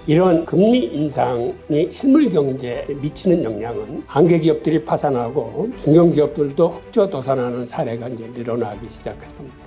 이런 금리 인상이 실물 경제에 미치는 영향은 한계 기업들이 파산하고 중견기업들도 흑조도산하는 사례가 이제 늘어나기 시작할 겁니다.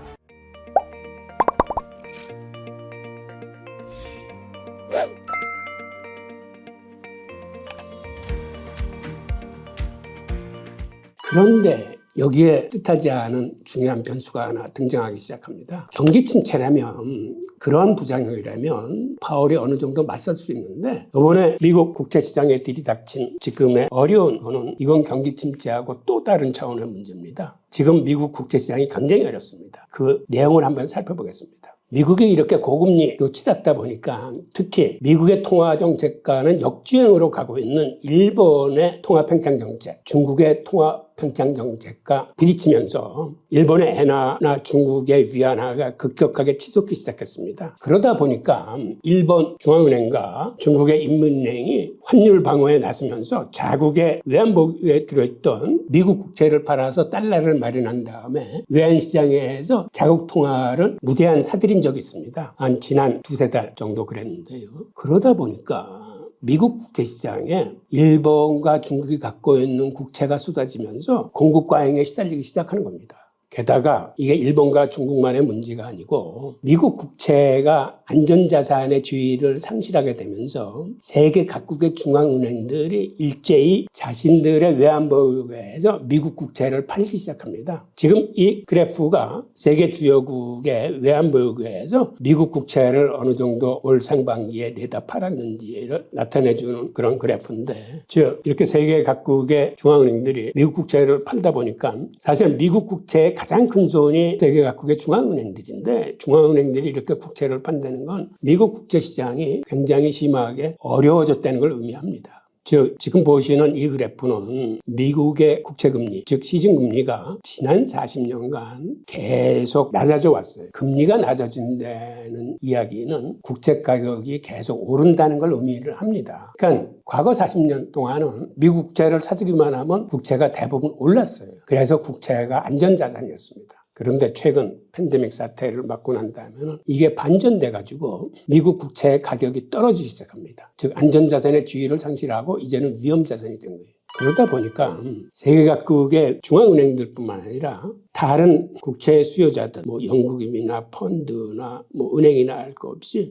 그런데 여기에 뜻하지 않은 중요한 변수가 하나 등장하기 시작합니다. 경기 침체라면, 그러한 부작용이라면 파월이 어느 정도 맞설 수 있는데, 이번에 미국 국채시장에 들이닥친 지금의 어려운 거는 이건 경기 침체하고 또 다른 차원의 문제입니다. 지금 미국 국채시장이 굉장히 어렵습니다. 그 내용을 한번 살펴보겠습니다. 미국이 이렇게 고금리로 치닫다 보니까 특히 미국의 통화정책과는 역주행으로 가고 있는 일본의 통화팽창정책, 중국의 통화팽창정책과 부딪히면서 일본의 엔화나 중국의 위안화가 급격하게 치솟기 시작했습니다. 그러다 보니까 일본 중앙은행과 중국의 인민은행이 환율 방어에 나서면서 자국의 외환보유에 들어있던 미국 국채를 팔아서 달러를 마련한 다음에 외환시장에서 자국 통화를 무제한 사들인 적이 있습니다. 한 지난 두세 달 정도 그랬는데요. 그러다 보니까 미국 국채시장에 일본과 중국이 갖고 있는 국채가 쏟아지면서 공급 과잉에 시달리기 시작하는 겁니다. 게다가 이게 일본과 중국만의 문제가 아니고 미국 국채가 안전자산의 지위를 상실하게 되면서 세계 각국의 중앙은행들이 일제히 자신들의 외환보유고에서 미국 국채를 팔기 시작합니다. 지금 이 그래프가 세계 주요국의 외환보유고에서 미국 국채를 어느 정도 올 상반기에 내다 팔았는지를 나타내주는 그런 그래프인데, 즉 이렇게 세계 각국의 중앙은행들이 미국 국채를 팔다 보니까 사실 미국 국채의 가장 큰 손이 세계 각국의 중앙은행들인데, 중앙은행들이 이렇게 국채를 판다는 건 미국 국채시장이 굉장히 심하게 어려워졌다는 걸 의미합니다. 즉 지금 보시는 이 그래프는 미국의 국채금리, 즉 시중금리가 지난 40년간 계속 낮아져 왔어요. 금리가 낮아진다는 이야기는 국채 가격이 계속 오른다는 걸 의미를 합니다. 그러니까 과거 40년 동안은 미국 국채를 사두기만 하면 국채가 대부분 올랐어요. 그래서 국채가 안전자산이었습니다. 그런데 최근 팬데믹 사태를 맞고 난 다음에는 이게 반전돼가지고 미국 국채 가격이 떨어지기 시작합니다. 즉 안전자산의 지위를 상실하고 이제는 위험자산이 된 거예요. 그러다 보니까 세계 각국의 중앙은행들뿐만 아니라 다른 국채 수요자들, 영국임이나 펀드나 은행이나 할 것 없이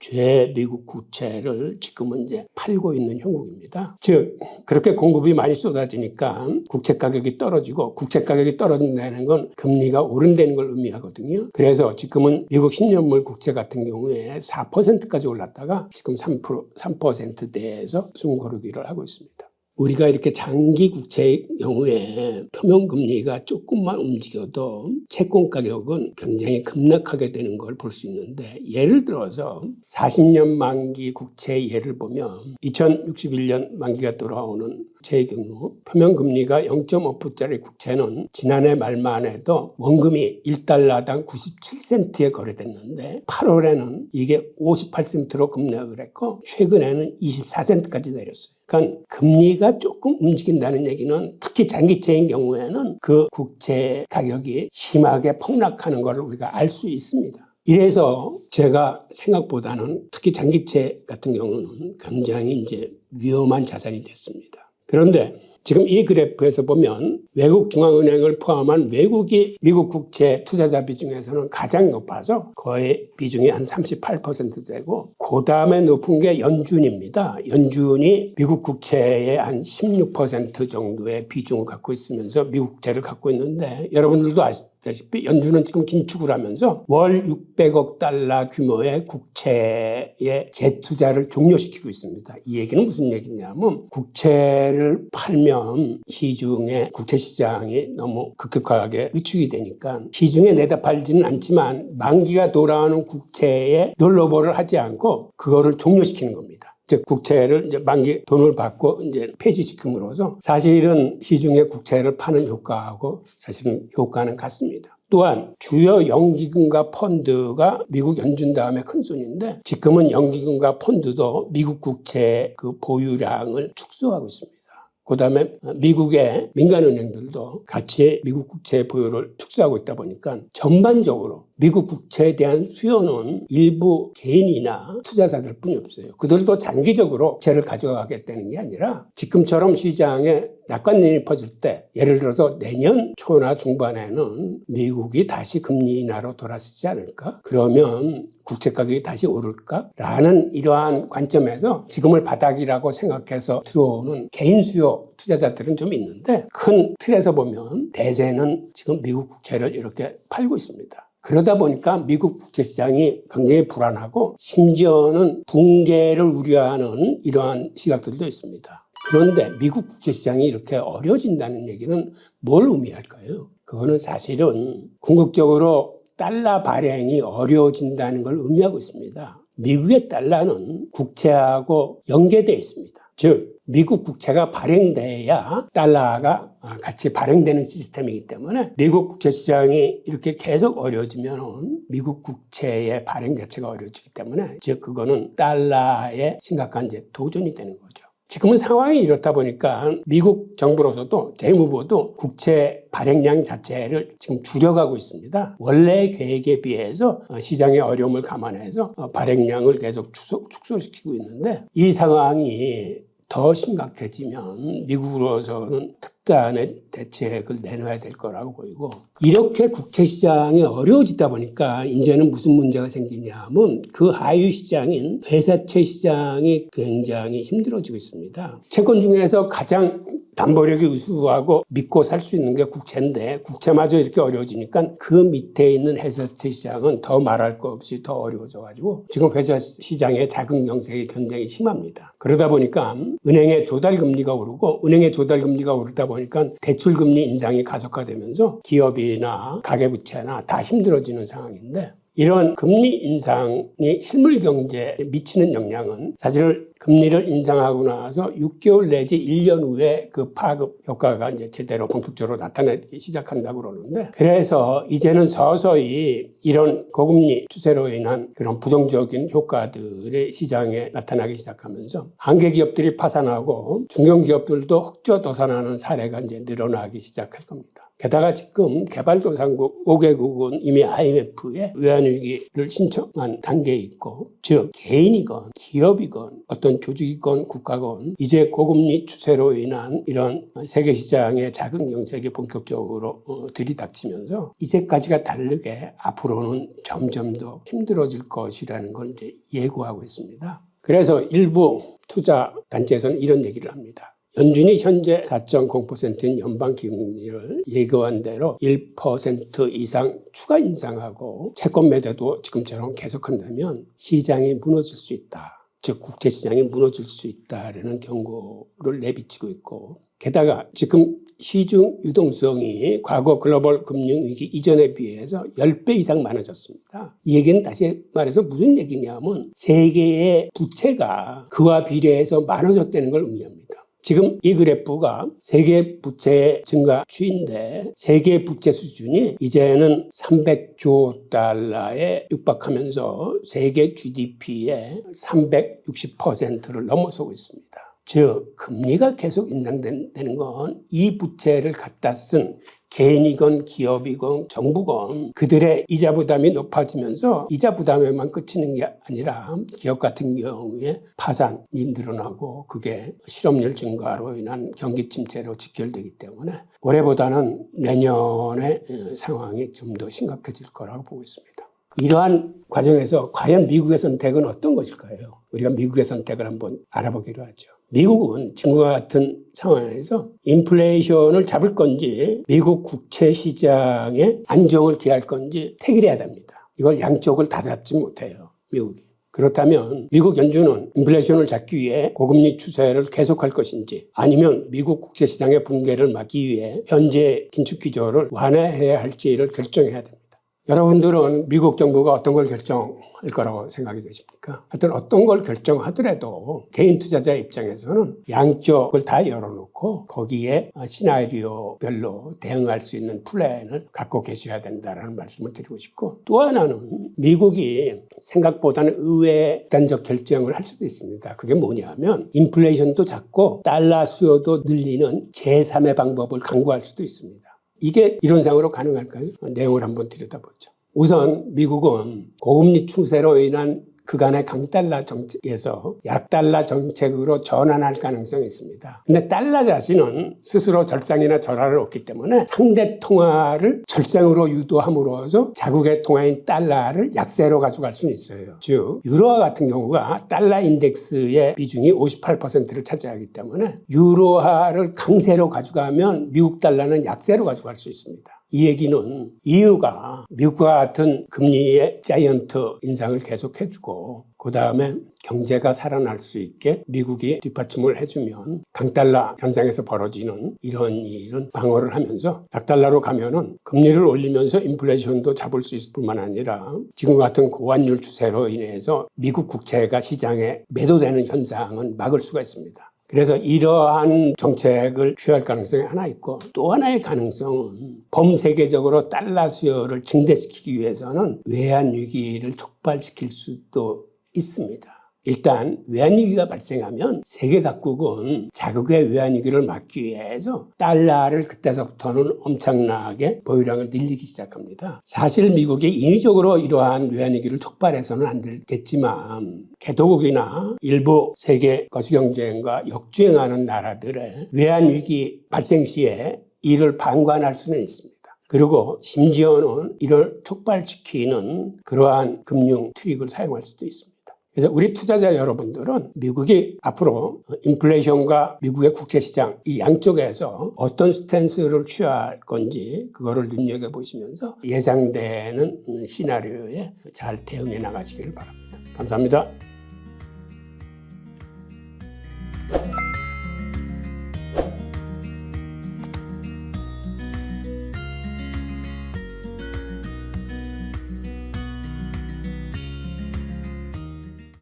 미국 국채를 지금은 이제 팔고 있는 형국입니다. 즉 그렇게 공급이 많이 쏟아지니까 국채 가격이 떨어지고, 국채 가격이 떨어진다는 건 금리가 오른다는 걸 의미하거든요. 그래서 지금은 미국 10년물 국채 같은 경우에 4%까지 올랐다가 지금 3%대에서 숨고르기를 하고 있습니다. 우리가 이렇게 장기 국채의 경우에 표면금리가 조금만 움직여도 채권 가격은 굉장히 급락하게 되는 걸 볼 수 있는데, 예를 들어서 40년 만기 국채의 예를 보면 2061년 만기가 돌아오는 국채의 경우 표면금리가 0.5%짜리 국채는 지난해 말만 해도 원금이 1달러당 97센트에 거래됐는데 8월에는 이게 58센트로 급락을 했고 최근에는 24센트까지 내렸어요. 그러니까 금리가 조금 움직인다는 얘기는 특히 장기채인 경우에는 그 국채 가격이 심하게 폭락하는 것을 우리가 알 수 있습니다. 이래서 제가 생각보다는 특히 장기채 같은 경우는 굉장히 이제 위험한 자산이 됐습니다. 그런데 지금 이 그래프에서 보면 외국 중앙은행을 포함한 외국이 미국 국채 투자자 비중에서는 가장 높아서 거의 비중이 한 38% 되고, 그 다음에 높은 게 연준입니다. 연준이 미국 국채의 한 16% 정도의 비중을 갖고 있으면서 미국 국채를 갖고 있는데, 여러분들도 아시다시피 연준은 지금 긴축을 하면서 월 600억 달러 규모의 국채의 재투자를 종료시키고 있습니다. 이 얘기는 무슨 얘기냐면 국채를 팔면 시중에 국채시장이 너무 급격하게 위축이 되니까 시중에 내다 팔지는 않지만 만기가 돌아오는 국채에 롤오버를 하지 않고 그거를 종료시키는 겁니다. 즉 국채를 이제 만기 돈을 받고 이제 폐지시킴으로써 사실은 시중에 국채를 파는 효과하고 사실은 효과는 같습니다. 또한 주요 연기금과 펀드가 미국 연준 다음에 큰 손인데, 지금은 연기금과 펀드도 미국 국채 그 보유량을 축소하고 있습니다. 그 다음에 미국의 민간은행들도 같이 미국 국채 보유를 축소하고 있다 보니까 전반적으로 미국 국채에 대한 수요는 일부 개인이나 투자자들 뿐이 없어요. 그들도 장기적으로 국채를 가져가겠다는 게 아니라 지금처럼 시장에 낙관론이 퍼질 때 예를 들어서 내년 초나 중반에는 미국이 다시 금리 인하로 돌아서지 않을까? 그러면 국채 가격이 다시 오를까? 라는 이러한 관점에서 지금을 바닥이라고 생각해서 들어오는 개인 수요 투자자들은 좀 있는데 큰 틀에서 보면 대세는 지금 미국 국채를 이렇게 팔고 있습니다. 그러다 보니까 미국 국채 시장이 굉장히 불안하고 심지어는 붕괴를 우려하는 이러한 시각들도 있습니다. 그런데 미국 국채 시장이 이렇게 어려워진다는 얘기는 뭘 의미할까요? 그거는 사실은 궁극적으로 달러 발행이 어려워진다는 걸 의미하고 있습니다. 미국의 달러는 국채하고 연계되어 있습니다. 즉 미국 국채가 발행돼야 달러가 같이 발행되는 시스템이기 때문에 미국 국채 시장이 이렇게 계속 어려워지면 미국 국채의 발행 자체가 어려워지기 때문에 즉 그거는 달러에 심각한 이제 도전이 되는 거죠. 지금은 상황이 이렇다 보니까 미국 정부로서도 재무부도 국채 발행량 자체를 지금 줄여가고 있습니다. 원래 계획에 비해서 시장의 어려움을 감안해서 발행량을 계속 축소시키고 있는데 이 상황이 더 심각해지면 미국으로서는 특단의 대책을 내놔야 될 거라고 보이고 이렇게 국채 시장이 어려워지다 보니까 이제는 무슨 문제가 생기냐면 그 하위 시장인 회사채 시장이 굉장히 힘들어지고 있습니다. 채권 중에서 가장 담보력이 우수하고 믿고 살 수 있는 게 국채인데 국채마저 이렇게 어려워지니까 그 밑에 있는 회사채 시장은 더 말할 거 없이 더 어려워져가지고 지금 회사 시장의 자금 경색이 굉장히 심합니다. 그러다 보니까 은행의 조달금리가 오르고 은행의 조달금리가 오르다 보니까 대출금리 인상이 가속화되면서 기업이나 가계부채나 다 힘들어지는 상황인데 이런 금리 인상이 실물 경제에 미치는 영향은 사실 금리를 인상하고 나서 6개월 내지 1년 후에 그 파급 효과가 이제 제대로 본격적으로 나타나기 시작한다고 그러는데 그래서 이제는 서서히 이런 고금리 추세로 인한 그런 부정적인 효과들이 시장에 나타나기 시작하면서 한계 기업들이 파산하고 중견기업들도 흑조도산하는 사례가 이제 늘어나기 시작할 겁니다. 게다가 지금 개발도상국 5개국은 이미 IMF에 외환위기를 신청한 단계에 있고 즉 개인이건 기업이건 어떤 조직이건 국가건 이제 고금리 추세로 인한 이런 세계시장의 자금 경색이 본격적으로 들이닥치면서 이제까지가 다르게 앞으로는 점점 더 힘들어질 것이라는 걸 이제 예고하고 있습니다. 그래서 일부 투자 단체에서는 이런 얘기를 합니다. 연준이 현재 4.0%인 연방기금리를 예고한 대로 1% 이상 추가 인상하고 채권 매도도 지금처럼 계속한다면 시장이 무너질 수 있다. 즉 국제시장이 무너질 수 있다라는 경고를 내비치고 있고 게다가 지금 시중 유동성이 과거 글로벌 금융위기 이전에 비해서 10배 이상 많아졌습니다. 이 얘기는 다시 말해서 무슨 얘기냐면 세계의 부채가 그와 비례해서 많아졌다는 걸 의미합니다. 지금 이 그래프가 세계 부채의 증가 추인데 세계 부채 수준이 이제는 300조 달러에 육박하면서 세계 GDP의 360%를 넘어서고 있습니다. 즉 금리가 계속 인상되는 건 이 부채를 갖다 쓴 개인이건 기업이건 정부건 그들의 이자 부담이 높아지면서 이자 부담에만 그치는 게 아니라 기업 같은 경우에 파산이 늘어나고 그게 실업률 증가로 인한 경기 침체로 직결되기 때문에 올해보다는 내년의 상황이 좀 더 심각해질 거라고 보고 있습니다. 이러한 과정에서 과연 미국의 선택은 어떤 것일까요? 우리가 미국의 선택을 한번 알아보기로 하죠. 미국은 지금과 같은 상황에서 인플레이션을 잡을 건지 미국 국채 시장의 안정을 기할 건지 택일해야 됩니다. 이걸 양쪽을 다 잡지 못해요. 미국이. 그렇다면 미국 연준은 인플레이션을 잡기 위해 고금리 추세를 계속할 것인지 아니면 미국 국제시장의 붕괴를 막기 위해 현재 긴축 기조를 완화해야 할지를 결정해야 됩니다. 여러분들은 미국 정부가 어떤 걸 결정할 거라고 생각이 되십니까? 하여튼 어떤 걸 결정하더라도 개인 투자자 입장에서는 양쪽을 다 열어놓고 거기에 시나리오별로 대응할 수 있는 플랜을 갖고 계셔야 된다는 말씀을 드리고 싶고 또 하나는 미국이 생각보다는 의외의 극단적 결정을 할 수도 있습니다. 그게 뭐냐면 인플레이션도 잡고 달러 수요도 늘리는 제3의 방법을 강구할 수도 있습니다. 이게 이론상으로 가능할까요? 내용을 한번 들여다보죠. 우선 미국은 고금리 추세로 인한 그간의 강달러 정책에서 약달러 정책으로 전환할 가능성이 있습니다. 근데 달러 자신은 스스로 절상이나 절하를 얻기 때문에 상대 통화를 절상으로 유도함으로써 자국의 통화인 달러를 약세로 가져갈 수는 있어요. 즉 유로화 같은 경우가 달러 인덱스의 비중이 58%를 차지하기 때문에 유로화를 강세로 가져가면 미국 달러는 약세로 가져갈 수 있습니다. 이 얘기는 EU가 미국과 같은 금리의 자이언트 인상을 계속해주고 그 다음에 경제가 살아날 수 있게 미국이 뒷받침을 해주면 강달러 현상에서 벌어지는 이런 일은 방어를 하면서 약달러로 가면은 금리를 올리면서 인플레이션도 잡을 수 있을 뿐만 아니라 지금 같은 고환율 추세로 인해서 미국 국채가 시장에 매도되는 현상은 막을 수가 있습니다. 그래서 이러한 정책을 취할 가능성이 하나 있고 또 하나의 가능성은 범세계적으로 달러 수요를 증대시키기 위해서는 외환위기를 촉발시킬 수도 있습니다. 일단 외환위기가 발생하면 세계 각국은 자국의 외환위기를 막기 위해서 달러를 그때서부터는 엄청나게 보유량을 늘리기 시작합니다. 사실 미국이 인위적으로 이러한 외환위기를 촉발해서는 안 되겠지만 개도국이나 일부 세계 거시경쟁과 역주행하는 나라들의 외환위기 발생 시에 이를 방관할 수는 있습니다. 그리고 심지어는 이를 촉발시키는 그러한 금융 트릭을 사용할 수도 있습니다. 그래서 우리 투자자 여러분들은 미국이 앞으로 인플레이션과 미국의 국채시장 이 양쪽에서 어떤 스탠스를 취할 건지 그거를 눈여겨보시면서 예상되는 시나리오에 잘 대응해 나가시기를 바랍니다. 감사합니다.